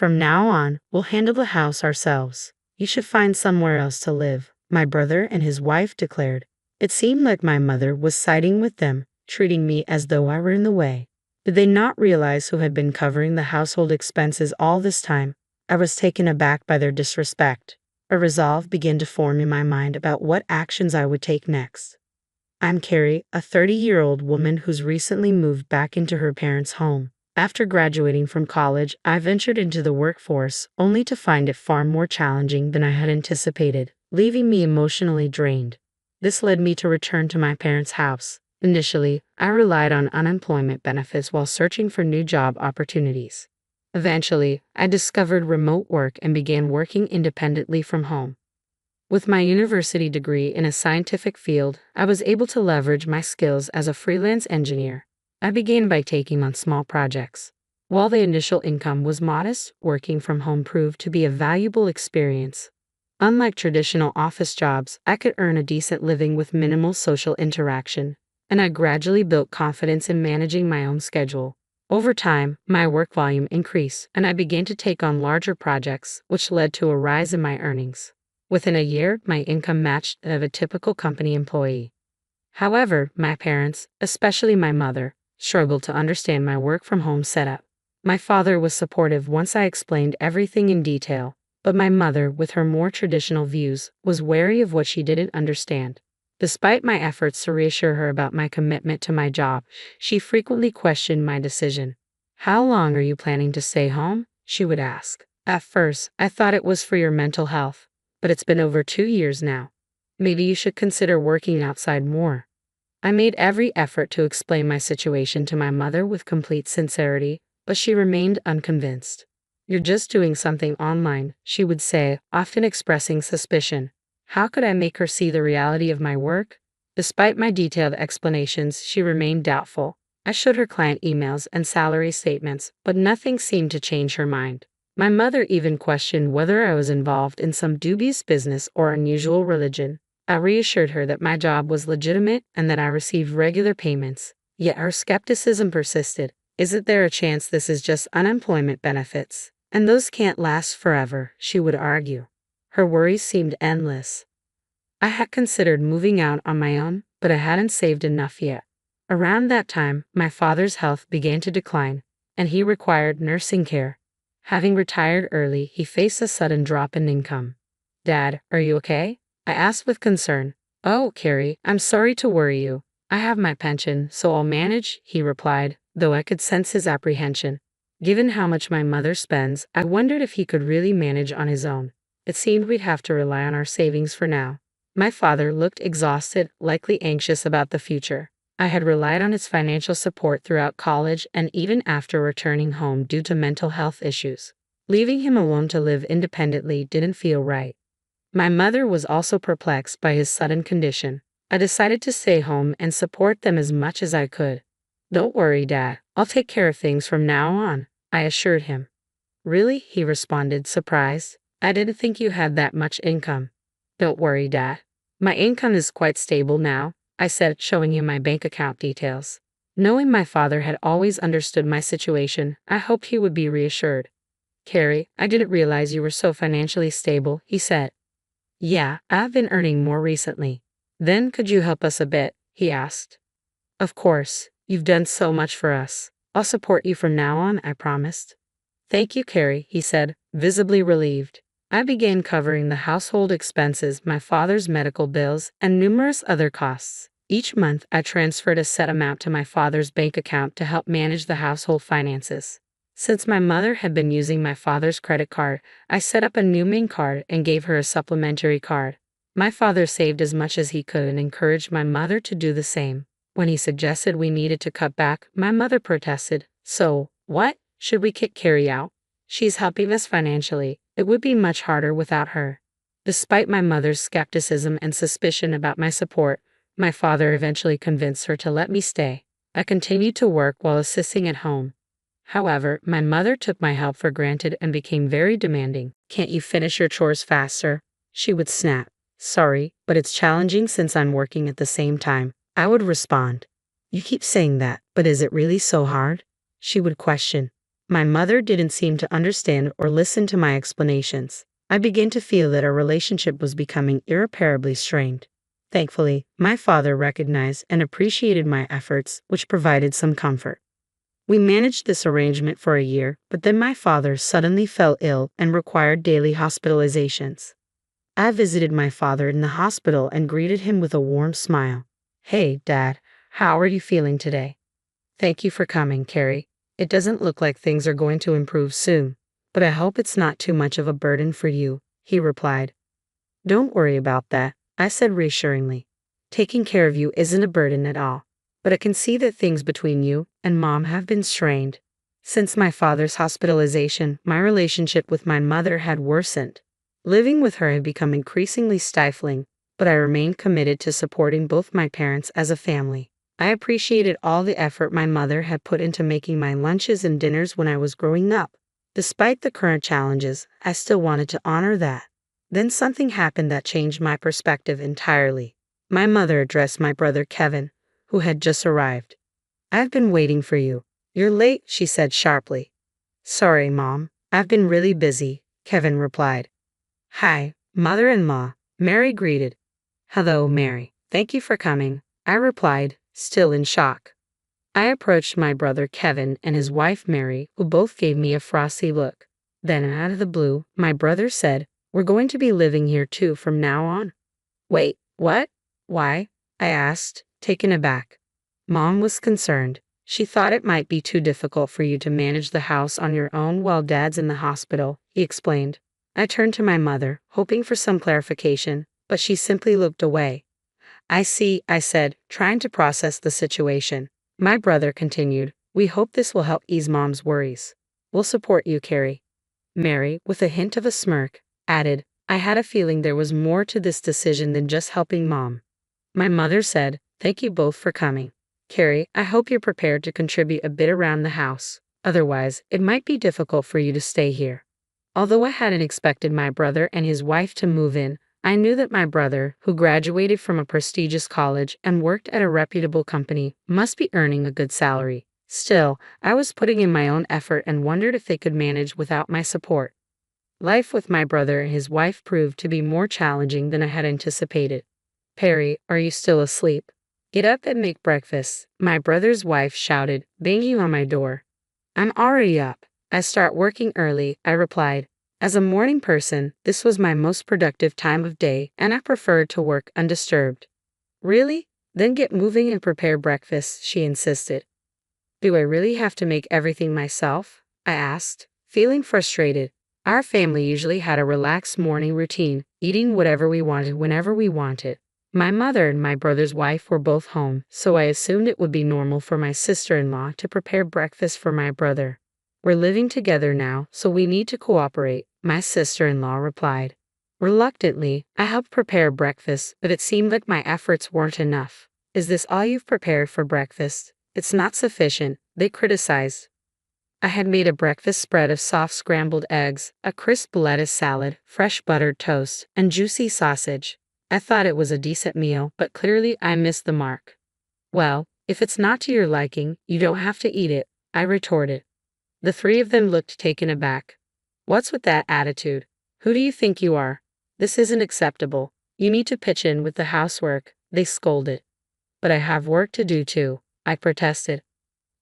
From now on, we'll handle the house ourselves. You should find somewhere else to live, my brother and his wife declared. It seemed like my mother was siding with them, treating me as though I were in the way. Did they not realize who had been covering the household expenses all this time? I was taken aback by their disrespect. A resolve began to form in my mind about what actions I would take next. I'm Carrie, a 30-year-old woman who's recently moved back into her parents' home. After graduating from college, I ventured into the workforce, only to find it far more challenging than I had anticipated, leaving me emotionally drained. This led me to return to my parents' house. Initially, I relied on unemployment benefits while searching for new job opportunities. Eventually, I discovered remote work and began working independently from home. With my university degree in a scientific field, I was able to leverage my skills as a freelance engineer. I began by taking on small projects. While the initial income was modest, working from home proved to be a valuable experience. Unlike traditional office jobs, I could earn a decent living with minimal social interaction, and I gradually built confidence in managing my own schedule. Over time, my work volume increased, and I began to take on larger projects, which led to a rise in my earnings. Within a year, my income matched that of a typical company employee. However, my parents, especially my mother, struggled to understand my work-from-home setup. My father was supportive once I explained everything in detail, but my mother, with her more traditional views, was wary of what she didn't understand. Despite my efforts to reassure her about my commitment to my job, she frequently questioned my decision. "How long are you planning to stay home?" she would ask. At first, I thought it was for your mental health, but it's been over 2 years now. Maybe you should consider working outside more. I made every effort to explain my situation to my mother with complete sincerity, but she remained unconvinced. "You're just doing something online," she would say, often expressing suspicion. How could I make her see the reality of my work? Despite my detailed explanations, she remained doubtful. I showed her client emails and salary statements, but nothing seemed to change her mind. My mother even questioned whether I was involved in some dubious business or unusual religion. I reassured her that my job was legitimate and that I received regular payments. Yet her skepticism persisted. "Isn't there a chance this is just unemployment benefits? And those can't last forever," she would argue. Her worries seemed endless. I had considered moving out on my own, but I hadn't saved enough yet. Around that time, my father's health began to decline, and he required nursing care. Having retired early, he faced a sudden drop in income. "Dad, are you okay?" I asked with concern. "Oh, Carrie, I'm sorry to worry you. I have my pension, so I'll manage," he replied, though I could sense his apprehension. Given how much my mother spends, I wondered if he could really manage on his own. It seemed we'd have to rely on our savings for now. My father looked exhausted, likely anxious about the future. I had relied on his financial support throughout college and even after returning home due to mental health issues. Leaving him alone to live independently didn't feel right. My mother was also perplexed by his sudden condition. I decided to stay home and support them as much as I could. "Don't worry, Dad. I'll take care of things from now on," I assured him. "Really?" he responded, surprised. "I didn't think you had that much income." "Don't worry, Dad. My income is quite stable now," I said, showing him my bank account details. Knowing my father had always understood my situation, I hoped he would be reassured. "Carrie, I didn't realize you were so financially stable," he said. "Yeah, I've been earning more recently." "Then could you help us a bit?" he asked. "Of course. You've done so much for us. I'll support you from now on," I promised. "Thank you, Carrie," he said, visibly relieved. I began covering the household expenses, my father's medical bills, and numerous other costs. Each month, I transferred a set amount to my father's bank account to help manage the household finances. Since my mother had been using my father's credit card, I set up a new main card and gave her a supplementary card. My father saved as much as he could and encouraged my mother to do the same. When he suggested we needed to cut back, my mother protested. "So, what? Should we kick Carrie out? She's helping us financially. It would be much harder without her." Despite my mother's skepticism and suspicion about my support, my father eventually convinced her to let me stay. I continued to work while assisting at home. However, my mother took my help for granted and became very demanding. "Can't you finish your chores faster?" she would snap. "Sorry, but it's challenging since I'm working at the same time," I would respond. "You keep saying that, but is it really so hard?" she would question. My mother didn't seem to understand or listen to my explanations. I began to feel that our relationship was becoming irreparably strained. Thankfully, my father recognized and appreciated my efforts, which provided some comfort. We managed this arrangement for a year, but then my father suddenly fell ill and required daily hospitalizations. I visited my father in the hospital and greeted him with a warm smile. "Hey, Dad, how are you feeling today?" "Thank you for coming, Carrie. It doesn't look like things are going to improve soon, but I hope it's not too much of a burden for you," he replied. "Don't worry about that," I said reassuringly. "Taking care of you isn't a burden at all, but I can see that things between you and Mom have been strained. Since my father's hospitalization, my relationship with my mother had worsened. Living with her had become increasingly stifling, but I remained committed to supporting both my parents as a family. I appreciated all the effort my mother had put into making my lunches and dinners when I was growing up. Despite the current challenges, I still wanted to honor that. Then something happened that changed my perspective entirely. My mother addressed my brother Kevin, who had just arrived. "I've been waiting for you. You're late," she said sharply. "Sorry, Mom. I've been really busy," Kevin replied. "Hi, mother-in-law," Mary greeted. "Hello, Mary. Thank you for coming," I replied, still in shock. I approached my brother Kevin and his wife Mary, who both gave me a frosty look. Then, out of the blue, my brother said, "We're going to be living here too from now on." "Wait, what? Why?" I asked, taken aback. Mom was concerned. She thought it might be too difficult for you to manage the house on your own while Dad's in the hospital, he explained. I turned to my mother, hoping for some clarification, but she simply looked away. "I see," I said, trying to process the situation. My brother continued, "We hope this will help ease Mom's worries. We'll support you, Carrie." Mary, with a hint of a smirk, added, "I had a feeling there was more to this decision than just helping Mom." My mother said, "Thank you both for coming. Carrie, I hope you're prepared to contribute a bit around the house. Otherwise, it might be difficult for you to stay here." Although I hadn't expected my brother and his wife to move in, I knew that my brother, who graduated from a prestigious college and worked at a reputable company, must be earning a good salary. Still, I was putting in my own effort and wondered if they could manage without my support. Life with my brother and his wife proved to be more challenging than I had anticipated. "Perry, are you still asleep? Get up and make breakfast," my brother's wife shouted, banging on my door. "I'm already up. I start working early," I replied. As a morning person, this was my most productive time of day, and I preferred to work undisturbed. "Really? Then get moving and prepare breakfast," she insisted. "Do I really have to make everything myself?" I asked, feeling frustrated. Our family usually had a relaxed morning routine, eating whatever we wanted whenever we wanted. My mother and my brother's wife were both home, so I assumed it would be normal for my sister-in-law to prepare breakfast for my brother. "We're living together now, so we need to cooperate," my sister-in-law replied. Reluctantly, I helped prepare breakfast, but it seemed like my efforts weren't enough. "Is this all you've prepared for breakfast? It's not sufficient," they criticized. I had made a breakfast spread of soft scrambled eggs, a crisp lettuce salad, fresh buttered toast, and juicy sausage. I thought it was a decent meal, but clearly I missed the mark. "Well, if it's not to your liking, you don't have to eat it," I retorted. The three of them looked taken aback. "What's with that attitude? Who do you think you are? This isn't acceptable. You need to pitch in with the housework," they scolded. "But I have work to do too," I protested.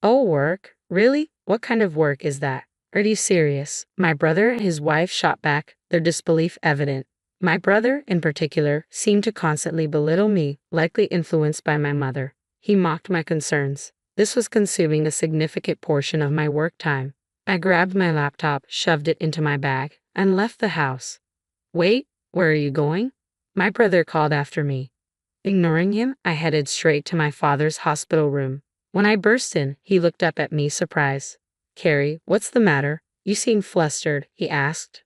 "Oh, work? Really? What kind of work is that? Are you serious?" My brother and his wife shot back, their disbelief evident. My brother, in particular, seemed to constantly belittle me, likely influenced by my mother. He mocked my concerns. This was consuming a significant portion of my work time. I grabbed my laptop, shoved it into my bag, and left the house. "Wait, where are you going?" my brother called after me. Ignoring him, I headed straight to my father's hospital room. When I burst in, he looked up at me surprised. "Carrie, what's the matter? You seem flustered," he asked.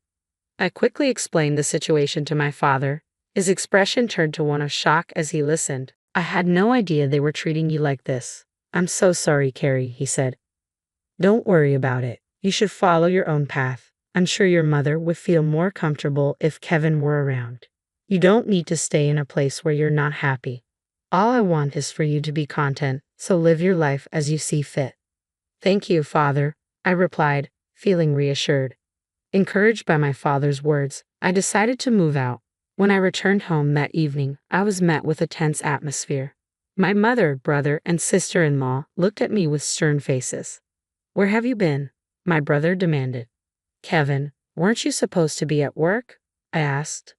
I quickly explained the situation to my father. His expression turned to one of shock as he listened. "I had no idea they were treating you like this." "I'm so sorry, Carrie," he said. "Don't worry about it. You should follow your own path. I'm sure your mother would feel more comfortable if Kevin were around. You don't need to stay in a place where you're not happy. All I want is for you to be content, so live your life as you see fit." "Thank you, Father," I replied, feeling reassured. Encouraged by my father's words, I decided to move out. When I returned home that evening, I was met with a tense atmosphere. My mother, brother, and sister-in-law looked at me with stern faces. "Where have you been?" my brother demanded. "Kevin, weren't you supposed to be at work?" I asked.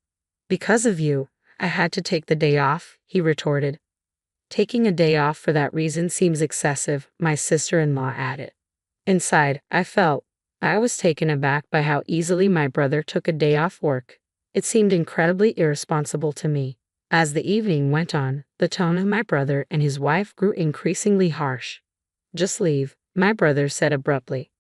"Because of you, I had to take the day off," he retorted. "Taking a day off for that reason seems excessive," my sister-in-law added. Inside, I was taken aback by how easily my brother took a day off work. It seemed incredibly irresponsible to me. As the evening went on, the tone of my brother and his wife grew increasingly harsh. "Just leave," my brother said abruptly.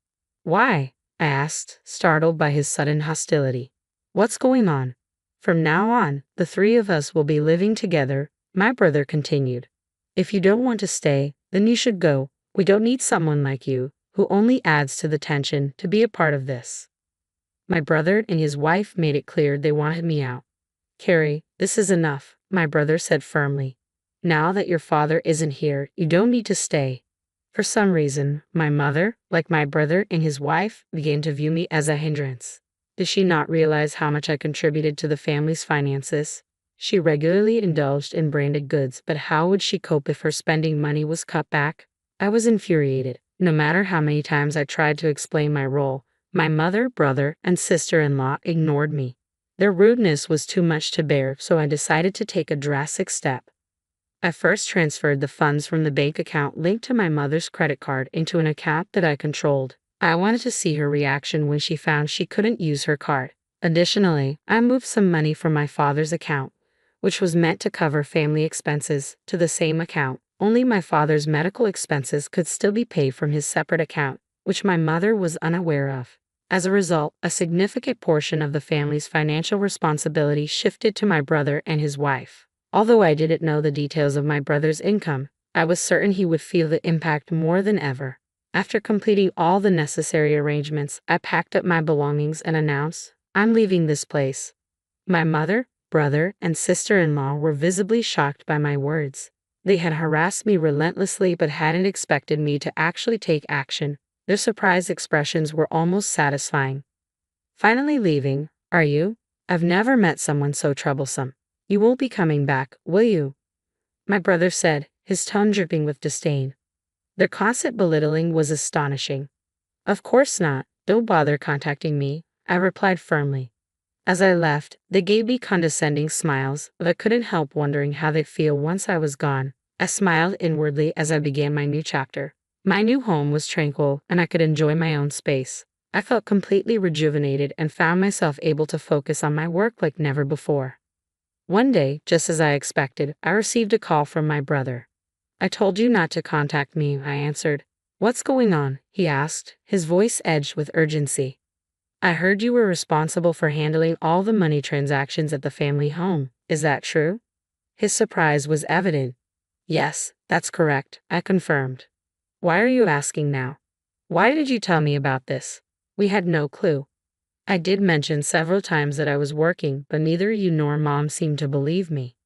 "Why?" I asked, startled by his sudden hostility. "What's going on?" "From now on, the three of us will be living together," my brother continued. "If you don't want to stay, then you should go. We don't need someone like you, who only adds to the tension, to be a part of this." My brother and his wife made it clear they wanted me out. "Carrie, this is enough," my brother said firmly. "Now that your father isn't here, you don't need to stay." For some reason, my mother, like my brother and his wife, began to view me as a hindrance. Did she not realize how much I contributed to the family's finances? She regularly indulged in branded goods, but how would she cope if her spending money was cut back? I was infuriated. No matter how many times I tried to explain my role, my mother, brother, and sister-in-law ignored me. Their rudeness was too much to bear, so I decided to take a drastic step. I first transferred the funds from the bank account linked to my mother's credit card into an account that I controlled. I wanted to see her reaction when she found she couldn't use her card. Additionally, I moved some money from my father's account, which was meant to cover family expenses, to the same account. Only my father's medical expenses could still be paid from his separate account, which my mother was unaware of. As a result, a significant portion of the family's financial responsibility shifted to my brother and his wife. Although I didn't know the details of my brother's income, I was certain he would feel the impact more than ever. After completing all the necessary arrangements, I packed up my belongings and announced, "I'm leaving this place." My mother, brother, and sister-in-law were visibly shocked by my words. They had harassed me relentlessly but hadn't expected me to actually take action. Their surprised expressions were almost satisfying. "Finally leaving, are you? I've never met someone so troublesome. You won't be coming back, will you?" my brother said, his tone dripping with disdain. Their constant belittling was astonishing. "Of course not. Don't bother contacting me," I replied firmly. As I left, they gave me condescending smiles, but I couldn't help wondering how they'd feel once I was gone. I smiled inwardly as I began my new chapter. My new home was tranquil, and I could enjoy my own space. I felt completely rejuvenated and found myself able to focus on my work like never before. One day, just as I expected, I received a call from my brother. "I told you not to contact me," I answered. "What's going on?" he asked, his voice edged with urgency. "I heard you were responsible for handling all the money transactions at the family home. Is that true?" His surprise was evident. "Yes, that's correct," I confirmed. "Why are you asking now? Why did you tell me about this? We had no clue." I did mention several times that I was working, but neither you nor Mom seemed to believe me.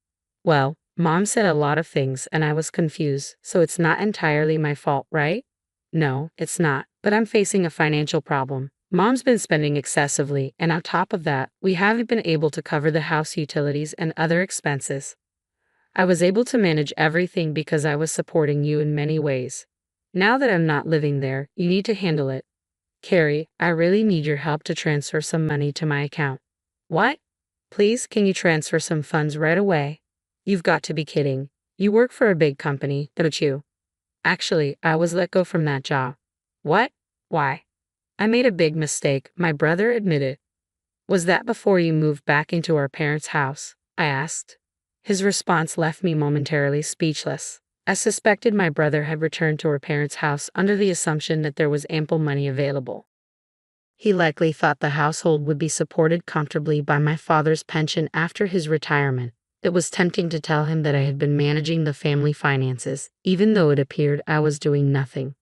"Well, Mom said a lot of things and I was confused, so it's not entirely my fault, right?" "No, it's not, but I'm facing a financial problem. Mom's been spending excessively, and on top of that, we haven't been able to cover the house utilities and other expenses. I was able to manage everything because I was supporting you in many ways. Now that I'm not living there, you need to handle it. Carrie, I really need your help to transfer some money to my account." "What? Please, can you transfer some funds right away?" "You've got to be kidding. You work for a big company, don't you?" "Actually, I was let go from that job." "What? Why?" "I made a big mistake," my brother admitted. "Was that before you moved back into our parents' house?" I asked. His response left me momentarily speechless. I suspected my brother had returned to our parents' house under the assumption that there was ample money available. He likely thought the household would be supported comfortably by my father's pension after his retirement. It was tempting to tell him that I had been managing the family finances, even though it appeared I was doing nothing.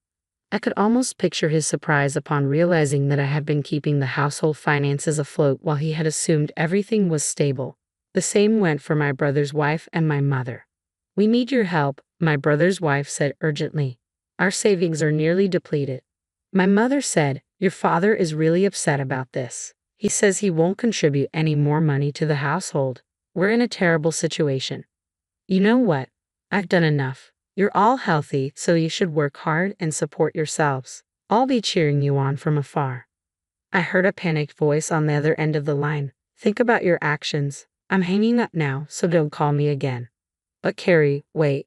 I could almost picture his surprise upon realizing that I had been keeping the household finances afloat while he had assumed everything was stable. The same went for my brother's wife and my mother. "We need your help," my brother's wife said urgently. "Our savings are nearly depleted." My mother said, Your father is really upset about this. He says he won't contribute any more money to the household. We're in a terrible situation. You know what? I've done enough. You're all healthy, so you should work hard and support yourselves. I'll be cheering you on from afar. I heard a panicked voice on the other end of the line. Think about your actions. I'm hanging up now, so don't call me again. But Carrie, wait.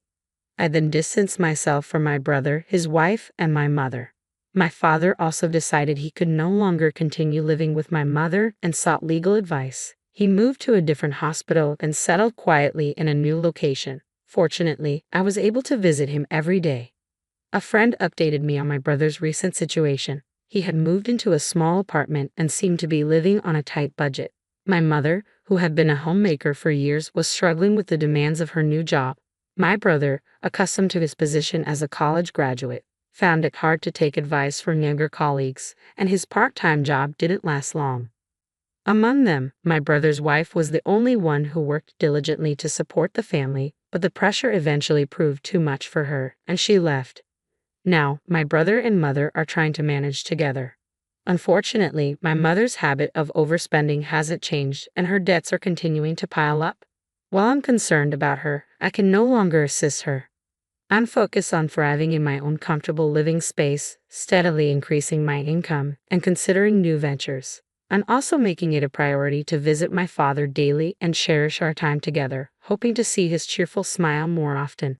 I then distanced myself from my brother, his wife, and my mother. My father also decided he could no longer continue living with my mother and sought legal advice. He moved to a different hospital and settled quietly in a new location. Fortunately, I was able to visit him every day. A friend updated me on my brother's recent situation. He had moved into a small apartment and seemed to be living on a tight budget. My mother, who had been a homemaker for years, was struggling with the demands of her new job. My brother, accustomed to his position as a college graduate, found it hard to take advice from younger colleagues, and his part-time job didn't last long. Among them, my brother's wife was the only one who worked diligently to support the family, but the pressure eventually proved too much for her, and she left. Now, my brother and mother are trying to manage together. Unfortunately, my mother's habit of overspending hasn't changed, and her debts are continuing to pile up. While I'm concerned about her, I can no longer assist her. I'm focused on thriving in my own comfortable living space, steadily increasing my income, and considering new ventures. I'm also making it a priority to visit my father daily and cherish our time together, hoping to see his cheerful smile more often.